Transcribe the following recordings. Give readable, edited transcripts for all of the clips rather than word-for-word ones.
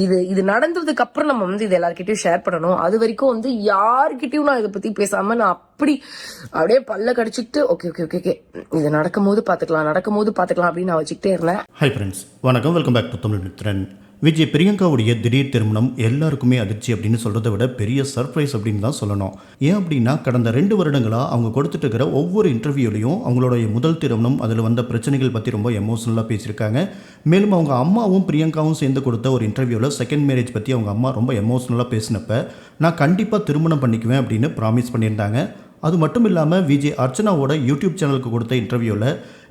இது இது நடந்ததுக்கு அப்புறம் நம்ம வந்து இது எல்லார்கிட்டயும் ஷேர் பண்ணணும். அது வரைக்கும் வந்து யாருக்கிட்டையும் நான் இதை பத்தி பேசாம நான் அப்படியே பல்ல கடிச்சிட்டு ஓகே ஓகே ஓகே ஓகே இது நடக்கும் போது பாத்துக்கலாம் அப்படின்னு நான் வச்சுக்கிட்டே இருந்தேன். ஹை ஃப்ரெண்ட்ஸ், வணக்கம். Welcome back to Tamil Mithran. Vijay பிரியங்காவுடைய திடீர் திருமணம் எல்லாருக்குமே அதிர்ச்சி அப்படின்னு சொல்கிறத விட பெரிய சர்ப்ரைஸ் அப்படின்னு தான் சொல்லணும். ஏன் அப்படின்னா கடந்த 2 வருடங்களாக அவங்க கொடுத்துட்டு இருக்கிற ஒவ்வொரு இன்டர்வியூலையும் அவங்களுடைய முதல் திருமணம் அதில் வந்த பிரச்சனைகள் பற்றி ரொம்ப எமோஷனலாக பேசியிருக்காங்க. மேலும் அவங்க அம்மாவும் பிரியங்காவும் சேர்ந்து கொடுத்த ஒரு இன்டர்வியூவில் செகண்ட் மேரேஜ் பற்றி அவங்க அம்மா ரொம்ப எமோஷனலாக பேசினப்ப நான் கண்டிப்பாக திருமணம் பண்ணிக்குவேன் அப்படின்னு ப்ராமிஸ் பண்ணியிருந்தாங்க. அது மட்டும் இல்லாமல் விஜய் அர்ச்சனாவோட யூடியூப் சேனலுக்கு கொடுத்த இன்டர்வியூவில்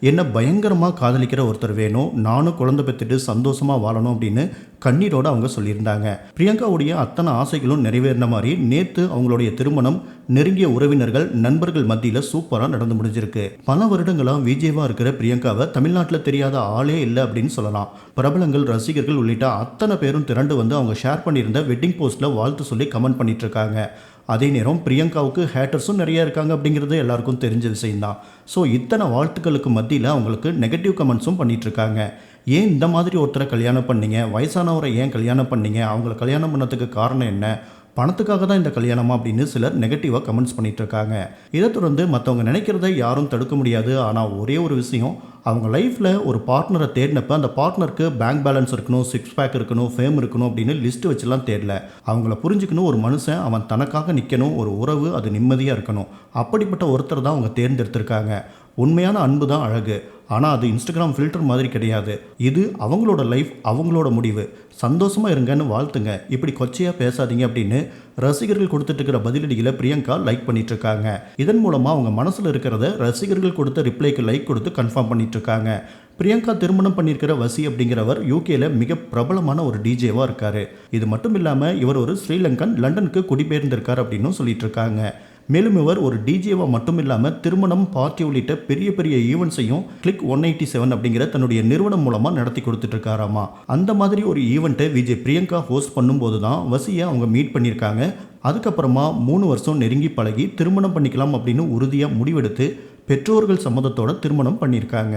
என்ன பயங்கரமாக காதலிக்கிற ஒருத்தர் வேணும், நானும் குழந்தை பெற்றுட்டு சந்தோஷமாக வாழணும் அப்படின்னு கண்ணீரோடு அவங்க சொல்லியிருந்தாங்க. பிரியங்காவுடைய அத்தனை ஆசைகளும் நிறைவேறின மாதிரி நேற்று அவங்களுடைய திருமணம் நெருங்கிய உறவினர்கள் நண்பர்கள் மத்தியில் சூப்பராக நடந்து முடிஞ்சிருக்கு. பல வருடங்களாக விஜயவாக இருக்கிற பிரியங்காவை தமிழ்நாட்டில் தெரியாத ஆளே இல்லை அப்படின்னு சொல்லலாம். பிரபலங்கள், ரசிகர்கள் உள்ளிட்ட அத்தனை பேரும் திரண்டு வந்து அவங்க ஷேர் பண்ணியிருந்த வெட்டிங் போஸ்ட்டில் வாழ்த்து சொல்லி கமெண்ட் பண்ணிட்டு இருக்காங்க. அதே நேரம் பிரியங்காவுக்கு ஹேட்டர்ஸும் நிறைய இருக்காங்க அப்படிங்கிறது எல்லாருக்கும் தெரிஞ்ச விஷயம்தான். ஸோ இத்தனை வாழ்த்துக்களுக்கு மத்தியில் அவங்களுக்கு நெகட்டிவ் கமெண்ட்ஸும் பண்ணிகிட்ருக்காங்க. ஏன் இந்த மாதிரி ஒருத்தரை கல்யாணம் பண்ணீங்க, வயசானவரை ஏன் கல்யாணம் பண்ணீங்க, அவங்கள கல்யாணம் பண்ணதுக்கு காரணம் என்ன, பணத்துக்காக தான் இந்த கல்யாணமா அப்படின்னு சிலர் நெகட்டிவாக கமெண்ட்ஸ் பண்ணிட்டு இருக்காங்க. இதை தொடர்ந்து மற்றவங்க நினைக்கிறத யாரும் தடுக்க முடியாது. ஆனால் ஒரே ஒரு விஷயம், அவங்க லைஃப்பில் ஒரு பார்ட்னரை தேடினப்ப அந்த பார்ட்னருக்கு பேங்க் பேலன்ஸ் இருக்கணும், 6 பேக் இருக்கணும், ஃபேம் இருக்கணும் அப்படின்னு லிஸ்ட்டு வச்சுலாம் தேடல. அவங்கள புரிஞ்சுக்கணும். ஒரு மனுஷன் அவன் தனக்காக நிற்கணும், ஒரு உறவு அது நிம்மதியாக இருக்கணும். அப்படிப்பட்ட ஒருத்தர் தான் அவங்க தேர்ந்தெடுத்திருக்காங்க. உண்மையான அன்பு தான் அழகு. ஆனால் அது இன்ஸ்டாகிராம் ஃபில்டர் மாதிரி கிடையாது. இது அவங்களோட லைஃப், அவங்களோட முடிவு. சந்தோஷமாக இருங்கன்னு வாழ்த்துங்க, இப்படி கொச்சையாக பேசாதீங்க அப்படின்னு ரசிகர்கள் கொடுத்துட்டு இருக்கிற பதிலடிகளை பிரியங்கா லைக் பண்ணிட்டு இருக்காங்க. இதன் மூலமாக அவங்க மனசில் இருக்கிறத ரசிகர்கள் கொடுத்த ரிப்ளைக்கு லைக் கொடுத்து கன்ஃபார்ம் பண்ணிட்டு இருக்காங்க. பிரியங்கா திருமணம் பண்ணியிருக்கிற வசி அப்படிங்கிறவர் யூகேல மிக பிரபலமான ஒரு டிஜேவாக இருக்காரு. இது மட்டும் இல்லாமல் இவர் ஒரு ஸ்ரீலங்கன், லண்டனுக்கு குடிபெயர்ந்திருக்கார் அப்படின்னு சொல்லிட்டு இருக்காங்க. மேலும் இவர் ஒரு டிஜேவா மட்டும் இல்லாமல் திருமணம், பார்ட்டி உள்ளிட்ட பெரிய பெரிய ஈவெண்ட்ஸையும் கிளிக் 187 அப்படிங்கிற தன்னுடைய நிறுவனம் மூலமாக நடத்தி கொடுத்துட்டு இருக்காராமா. அந்த மாதிரி ஒரு ஈவெண்ட்டை விஜய் பிரியங்கா ஹோஸ்ட் பண்ணும்போது தான் வசியை அவங்க மீட் பண்ணியிருக்காங்க. அதுக்கப்புறமா 3 வருஷம் நெருங்கி பழகி திருமணம் பண்ணிக்கலாம் அப்படின்னு உறுதியாக முடிவெடுத்து பெற்றோர்கள் சம்மதத்தோட திருமணம் பண்ணியிருக்காங்க.